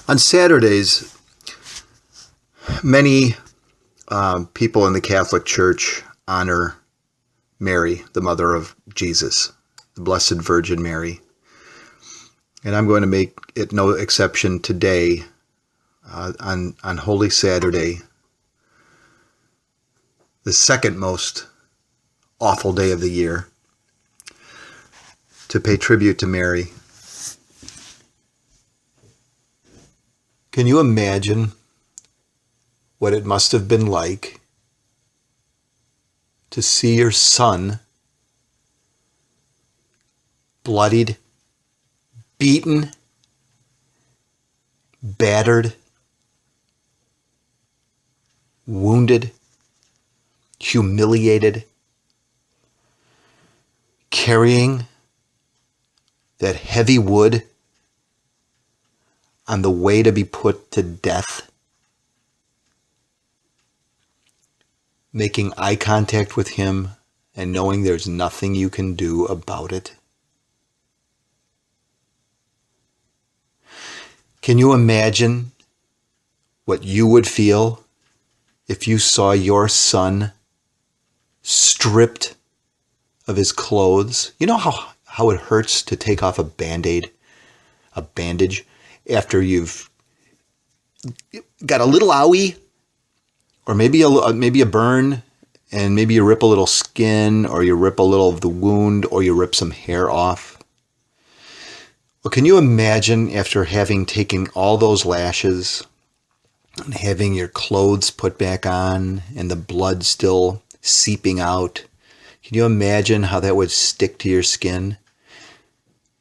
On Saturdays, many people in the Catholic Church honor Mary, the mother of Jesus, the Blessed Virgin Mary. And I'm going to make it no exception today on Holy Saturday, the second most awful day of the year, to pay tribute to Mary. Can you imagine what it must have been like to see your son bloodied, beaten, battered, wounded, humiliated, carrying that heavy wood on the way to be put to death, making eye contact with him and knowing there's nothing you can do about it? Can you imagine what you would feel if you saw your son stripped of his clothes? You know how it hurts to take off a bandage, after you've got a little owie, or maybe a burn, and maybe you rip a little skin, or you rip a little of the wound, or you rip some hair off. Well, can you imagine after having taken all those lashes and having your clothes put back on and the blood still seeping out? Can you imagine how that would stick to your skin?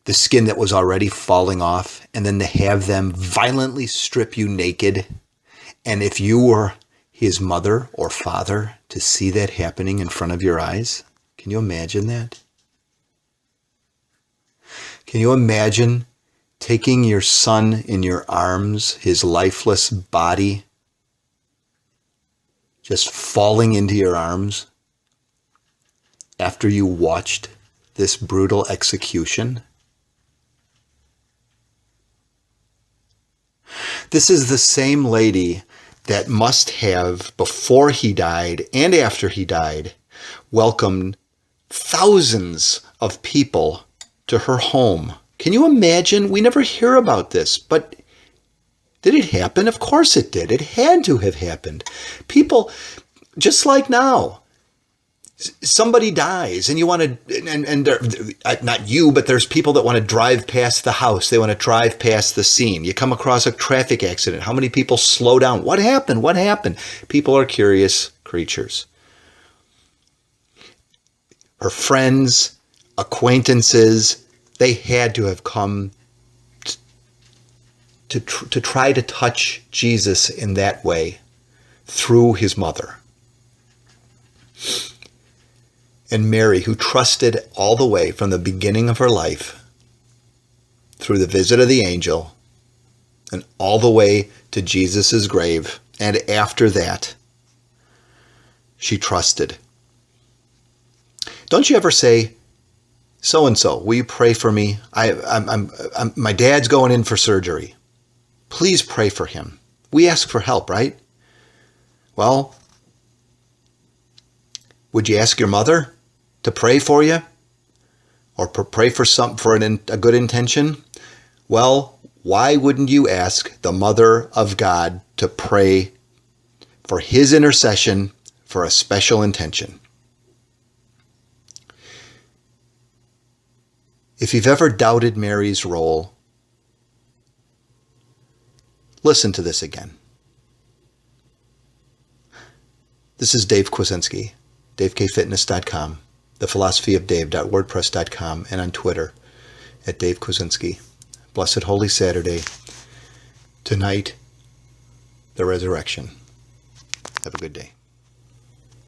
The skin that was already falling off, and then to have them violently strip you naked. And if you were his mother or father, to see that happening in front of your eyes, can you imagine that? Can you imagine taking your son in your arms, his lifeless body, just falling into your arms after you watched this brutal execution? This is the same lady that must have, before he died and after he died, welcomed thousands of people to her home. Can you imagine? We never hear about this, but did it happen? Of course it did. It had to have happened. People, just like now, somebody dies and you want to, and not you, but there's people that want to drive past the house. They want to drive past the scene. You come across a traffic accident. How many people slow down? What happened? What happened? People are curious creatures. Her friends, acquaintances, they had to have come to try to touch Jesus in that way through his mother. And Mary, who trusted all the way from the beginning of her life, through the visit of the angel, and all the way to Jesus' grave, and after that, she trusted. Don't you ever say, so-and-so, will you pray for me? My dad's going in for surgery. Please pray for him. We ask for help, right? Well, would you ask your mother to pray for you, or pray for a good intention? Well, why wouldn't you ask the Mother of God to pray for his intercession for a special intention? If you've ever doubted Mary's role, listen to this again. This is Dave Kwasinski, DaveKFitness.com. thephilosophyofdave.wordpress.com, and on Twitter at Dave Kwasinski. Blessed Holy Saturday. Tonight, the resurrection. Have a good day.